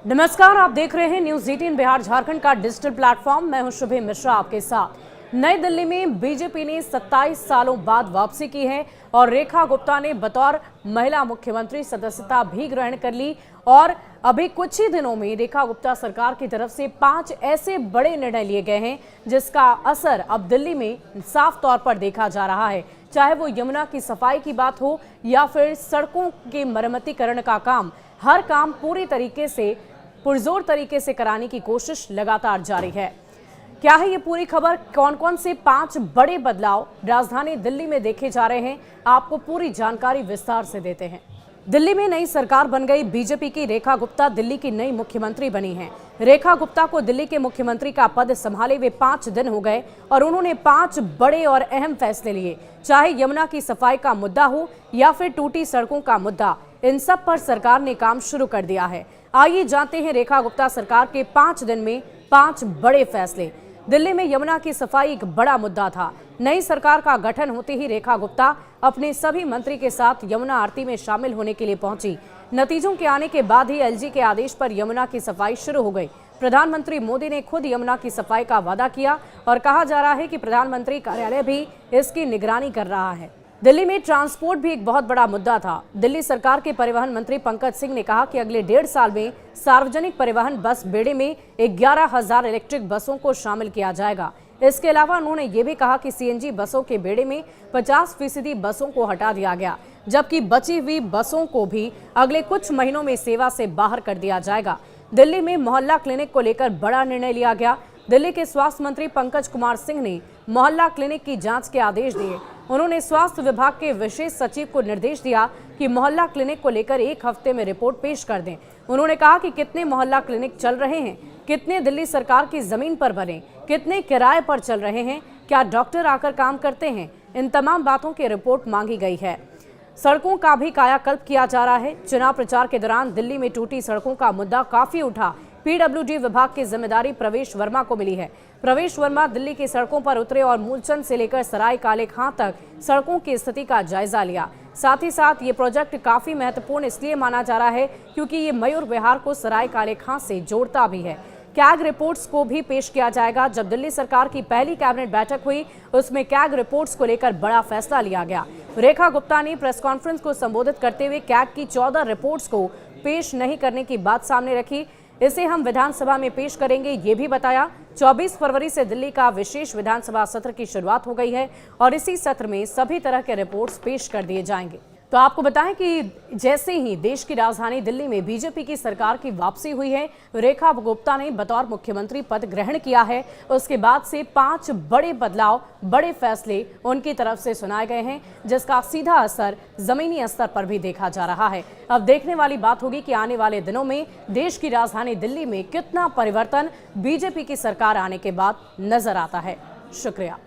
नमस्कार, आप देख रहे हैं न्यूज 18 बिहार झारखंड का डिजिटल प्लेटफॉर्म। मैं हूं शुभे मिश्रा आपके साथ। नई दिल्ली में बीजेपी ने 27 सालों बाद वापसी की है और रेखा गुप्ता ने बतौर महिला मुख्यमंत्री सदस्यता भी ग्रहण कर ली। और अभी कुछ ही दिनों में रेखा गुप्ता सरकार की तरफ से 5 ऐसे बड़े निर्णय लिए गए हैं जिसका असर अब दिल्ली में साफ तौर पर देखा जा रहा है। चाहे वो यमुना की सफाई की बात हो या फिर सड़कों के मरम्मतीकरण का काम, हर काम पूरी तरीके से पुरजोर तरीके से कराने की कोशिश लगातार जारी है। क्या है ये पूरी खबर, कौन कौन से 5 बड़े बदलाव राजधानी दिल्ली में देखे जा रहे हैं, आपको पूरी जानकारी विस्तार से देते हैं। दिल्ली में नई सरकार बन गई। बीजेपी की रेखा गुप्ता दिल्ली की नई मुख्यमंत्री बनी हैं। रेखा गुप्ता को दिल्ली के मुख्यमंत्री का पद संभाले हुए 5 दिन हो गए और उन्होंने 5 बड़े और अहम फैसले लिए। चाहे यमुना की सफाई का मुद्दा हो या फिर टूटी सड़कों का मुद्दा, इन सब पर सरकार ने काम शुरू कर दिया है। आइए जानते हैं रेखा गुप्ता सरकार के 5 दिन में 5 बड़े फैसले। दिल्ली में यमुना की सफाई एक बड़ा मुद्दा था। नई सरकार का गठन होते ही रेखा गुप्ता अपने सभी मंत्री के साथ यमुना आरती में शामिल होने के लिए पहुंची। नतीजों के आने के बाद ही एलजी के आदेश पर यमुना की सफाई शुरू हो गई। प्रधानमंत्री मोदी ने खुद यमुना की सफाई का वादा किया और कहा जा रहा है कि प्रधानमंत्री कार्यालय भी इसकी निगरानी कर रहा है। दिल्ली में ट्रांसपोर्ट भी एक बहुत बड़ा मुद्दा था। दिल्ली सरकार के परिवहन मंत्री पंकज सिंह ने कहा कि अगले 1.5 साल में सार्वजनिक परिवहन बस बेड़े में 11,000 इलेक्ट्रिक बसों को शामिल किया जाएगा। इसके अलावा उन्होंने ये भी कहा कि सीएनजी बसों के बेड़े में 50% बसों को हटा दिया गया, जबकि बची हुई बसों को भी अगले कुछ महीनों में सेवा से बाहर कर दिया जाएगा। दिल्ली में मोहल्ला क्लिनिक को लेकर बड़ा निर्णय लिया गया। दिल्ली के स्वास्थ्य मंत्री पंकज कुमार सिंह ने मोहल्ला क्लिनिक की जांच के आदेश दिए। उन्होंने स्वास्थ्य विभाग के विशेष सचिव को निर्देश दिया कि मोहल्ला क्लिनिक को लेकर 1 हफ्ते में रिपोर्ट पेश कर दें। उन्होंने कहा कि कितने मोहल्ला क्लिनिक चल रहे हैं, कितने दिल्ली सरकार की जमीन पर बने, कितने किराए पर चल रहे हैं, क्या डॉक्टर आकर काम करते हैं, इन तमाम बातों की रिपोर्ट मांगी गई है। सड़कों का भी कायाकल्प किया जा रहा है। चुनाव प्रचार के दौरान दिल्ली में टूटी सड़कों का मुद्दा काफी उठा। पीडब्ल्यूडी विभाग की जिम्मेदारी प्रवेश वर्मा को मिली है। प्रवेश वर्मा दिल्ली की सड़कों पर उतरे और मूलचंद से लेकर सराय काले खां तक सड़कों की स्थिति का जायजा लिया। साथ ही साथ ये प्रोजेक्ट काफी महत्वपूर्ण इसलिए माना जा रहा है क्योंकि ये मयूर विहार को सराय काले खां से जोड़ता भी है। कैग रिपोर्ट्स को भी पेश किया जाएगा। जब दिल्ली सरकार की पहली कैबिनेट बैठक हुई, उसमें कैग रिपोर्ट्स को लेकर बड़ा फैसला लिया गया। रेखा गुप्ता ने प्रेस कॉन्फ्रेंस को संबोधित करते हुए कैग की 14 रिपोर्ट्स को पेश नहीं करने की बात सामने रखी। इसे हम विधानसभा में पेश करेंगे, ये भी बताया। 24 फरवरी से दिल्ली का विशेष विधानसभा सत्र की शुरुआत हो गई है और इसी सत्र में सभी तरह के रिपोर्ट्स पेश कर दिए जाएंगे। तो आपको बताएं कि जैसे ही देश की राजधानी दिल्ली में बीजेपी की सरकार की वापसी हुई है, रेखा गुप्ता ने बतौर मुख्यमंत्री पद ग्रहण किया है, उसके बाद से 5 बड़े बदलाव, बड़े फैसले उनकी तरफ से सुनाए गए हैं, जिसका सीधा असर जमीनी स्तर पर भी देखा जा रहा है। अब देखने वाली बात होगी कि आने वाले दिनों में देश की राजधानी दिल्ली में कितना परिवर्तन बीजेपी की सरकार आने के बाद नजर आता है। शुक्रिया।